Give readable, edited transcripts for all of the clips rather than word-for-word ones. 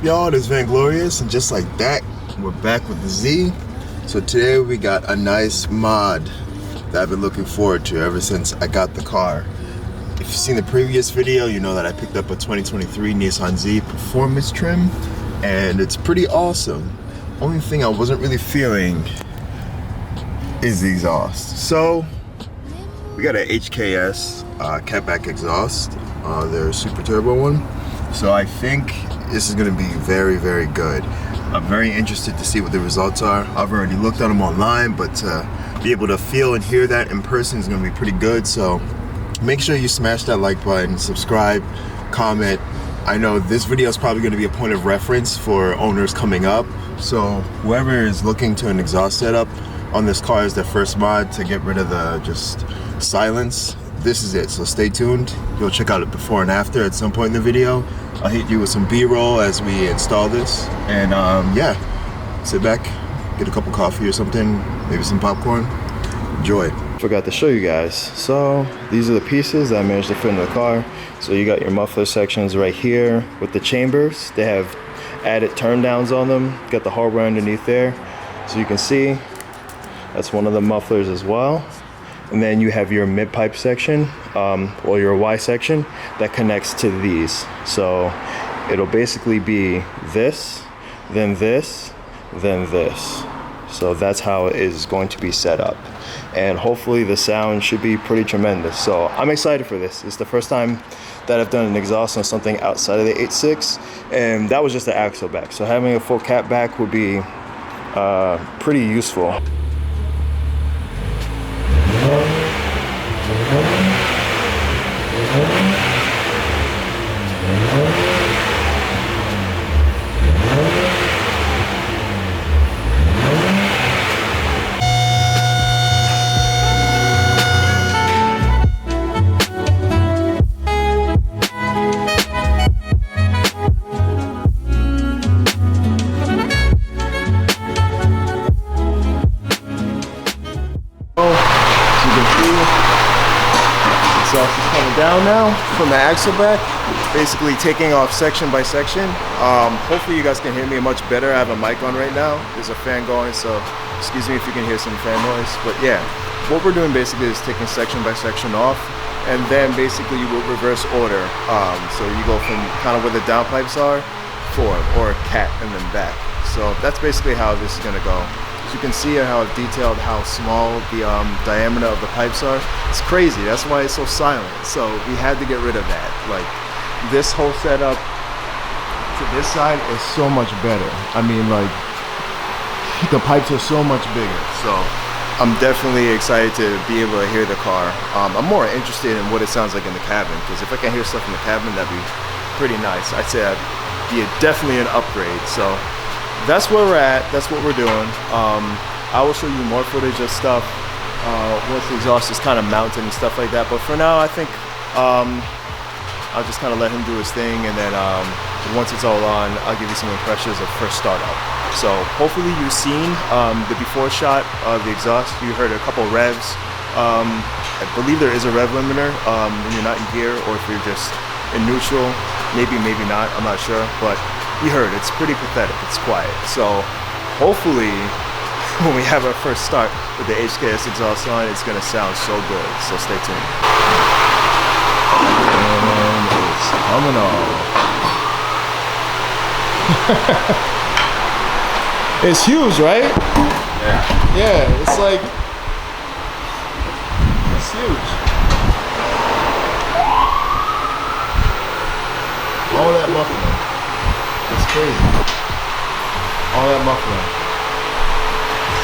y'all? It is Vanglorious, and just like that, we're back with the Z. So today we got a nice mod that I've been looking forward to ever since I got the car. If you've seen the previous video, you know that I picked up a 2023 Nissan Z performance trim, and it's pretty awesome. Only thing I wasn't really feeling is the exhaust. So we got a HKS catback exhaust, their super turbo one. So I think this is going to be very, very good. I'm very interested to see what the results are. I've already looked at them online, but to be able to feel and hear that in person is going to be pretty good. So make sure you smash that like button, subscribe, comment. I know this video is probably going to be a point of reference for owners coming up. So whoever is looking to an exhaust setup on this car as their first mod to get rid of the just silence, this is it. So stay tuned. You'll check out it before and after at some point in the video. I'll hit you with some B-roll as we install this. And yeah, sit back, get a cup of coffee or something, maybe some popcorn. Enjoy. Forgot to show you guys. So these are the pieces that I managed to fit in the car. So you got your muffler sections right here with the chambers. They have added turn downs on them. Got the hardware underneath there. So you can see that's one of the mufflers as well. And then you have your mid pipe section, or your Y section that connects to these. So it'll basically be this, then this, then this. So that's how it is going to be set up. And hopefully the sound should be pretty tremendous. So I'm excited for this. It's the first time that I've done an exhaust on something outside of the 8.6, and that was just the axle back. So having a full cat back would be pretty useful. Exhaust is coming down now from the axle back, basically taking off section by section. Hopefully you guys can hear me much better. I have a mic on right now. There's a fan going, so excuse me if you can hear some fan noise. But yeah, what we're doing basically is taking section by section off, and then basically you will reverse order. So you go from kind of where the downpipes are, forward, or cat, and then back. So that's basically how this is gonna go. You can see how I've detailed how small the diameter of the pipes are. It's crazy. That's why it's so silent. So we had to get rid of that. Like, this whole setup to this side is so much better. I mean, like, the pipes are so much bigger. So I'm definitely excited to be able to hear the car. I'm more interested in what it sounds like in the cabin, because if I can hear stuff in the cabin, that'd be pretty nice. I'd say that'd be definitely an upgrade. So that's where we're at. That's what we're doing. I will show you more footage of stuff once the exhaust is kind of mounted and stuff like that. But for now, I think I'll just kind of let him do his thing, and then once it's all on, I'll give you some impressions of first startup. So hopefully you've seen the before shot of the exhaust. You heard a couple revs. I believe there is a rev limiter when you're not in gear, or if you're just in neutral. Maybe, maybe not. I'm not sure, but you heard it's pretty pathetic. It's quiet. So hopefully when we have our first start with the HKS exhaust on, it's gonna sound so good. So stay tuned. And it's coming on. It's huge, right? Yeah. Yeah, it's like, it's huge. All that muffler. It's crazy. All that muffler.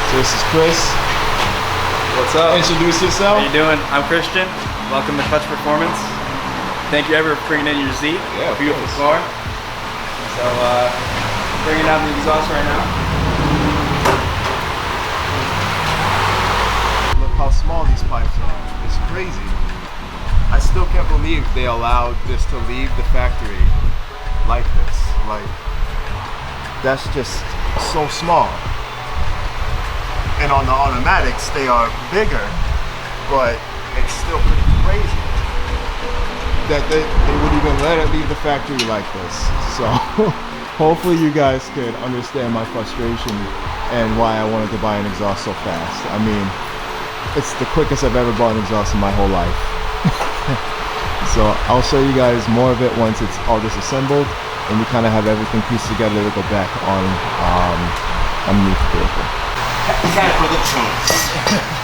So this is Chris. What's up? Introduce yourself. How you doing? I'm Christian. Welcome to Clutch Performance. Thank you ever for bringing in your Z. Yeah, beautiful car. So bringing out the exhaust right now. Look how small these pipes are. It's crazy. I still can't believe they allowed this to leave the factory like this. Like, that's just so small. And on the automatics, they are bigger, but it's still pretty crazy that they would even let it leave the factory like this. So hopefully you guys could understand my frustration and why I wanted to buy an exhaust so fast. I mean, it's the quickest I've ever bought an exhaust in my whole life. So I'll show you guys more of it once it's all disassembled and we kind of have everything pieced together to go back on underneath the vehicle. Time for the choice.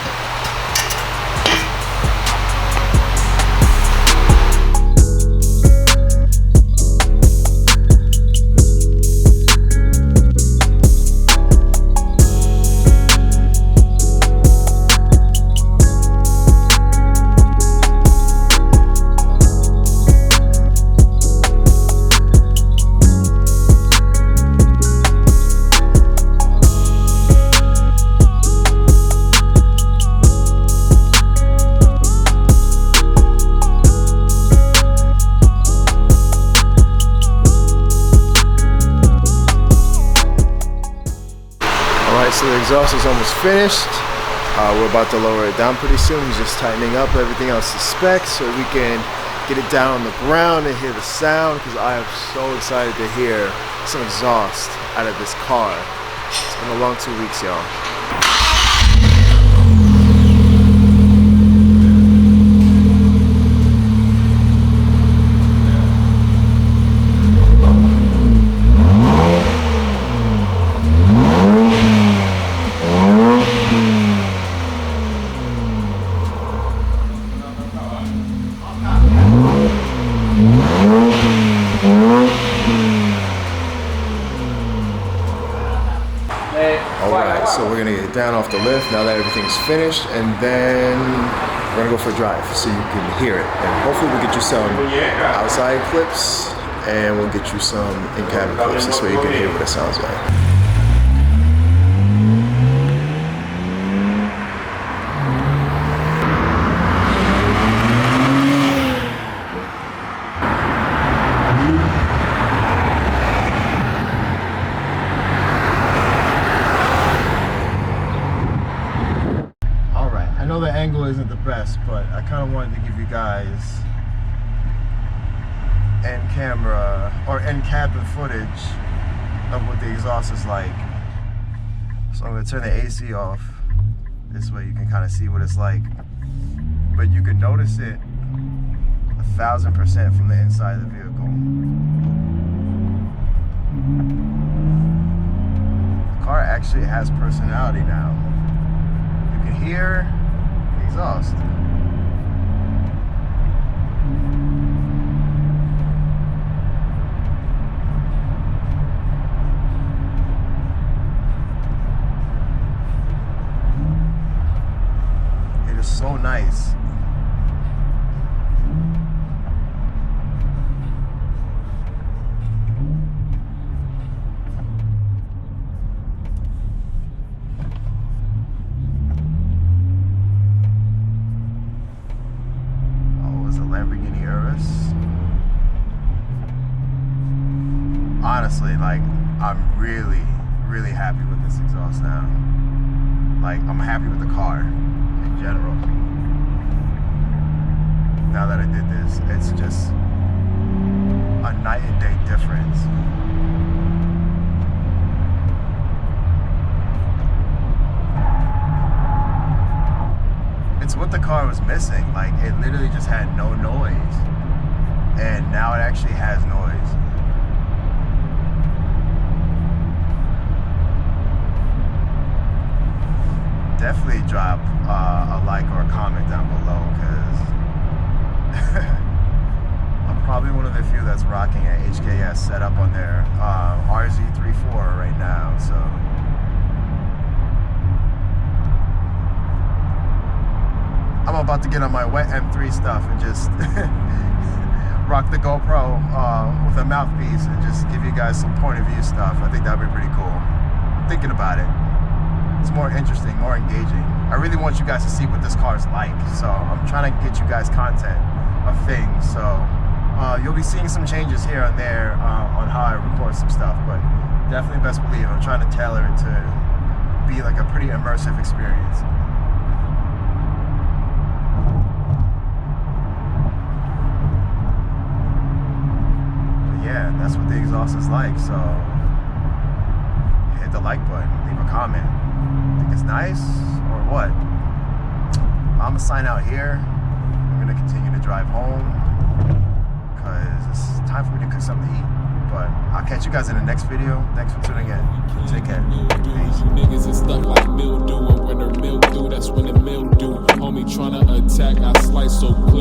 So the exhaust is almost finished. We're about to lower it down pretty soon. We're just tightening up everything else to spec so we can get it down on the ground and hear the sound, because I am so excited to hear some exhaust out of this car. It's been a long 2 weeks, y'all. Alright, so we're gonna get it down off the lift now that everything's finished, and then we're gonna go for a drive so you can hear it. And hopefully we'll get you some outside clips and we'll get you some in-cabin clips this way you can hear what it sounds like. I know the angle isn't the best, but I kind of wanted to give you guys in-camera or in-cabin footage of what the exhaust is like. So I'm going to turn the AC off. This way you can kind of see what it's like. But you can notice it 1000% from the inside of the vehicle. The car actually has personality now. You can hear exhaust. It is so nice. Honestly, like, I'm really happy with this exhaust now. Like, I'm happy with the car in general. Now that I did this, it's just a night and day difference. It's what the car was missing. Like, it literally just had no noise. And now it actually has noise. Definitely drop a like or a comment down below, because I'm probably one of the few that's rocking an HKS setup on their RZ34 right now. So I'm about to get on my wet M3 stuff and just rock the GoPro with a mouthpiece and just give you guys some point of view stuff. I think that'd be pretty cool. Thinking about it. It's more interesting, more engaging. I really want you guys to see what this car is like, so I'm trying to get you guys content of things. So you'll be seeing some changes here and there on how I record some stuff, but definitely best believe I'm trying to tailor it to be like a pretty immersive experience. But yeah, that's what the exhaust is like. So hit the like button, leave a comment. Think it's nice or what? I'm gonna sign out here. I'm gonna continue to drive home because it's time for me to cook something to eat. But I'll catch you guys in the next video. Thanks for tuning in. Take care. Peace. Niggas is stuck like mildew, and when they're mildew, that's when the mildew. Homie tryna attack, I slice so quick.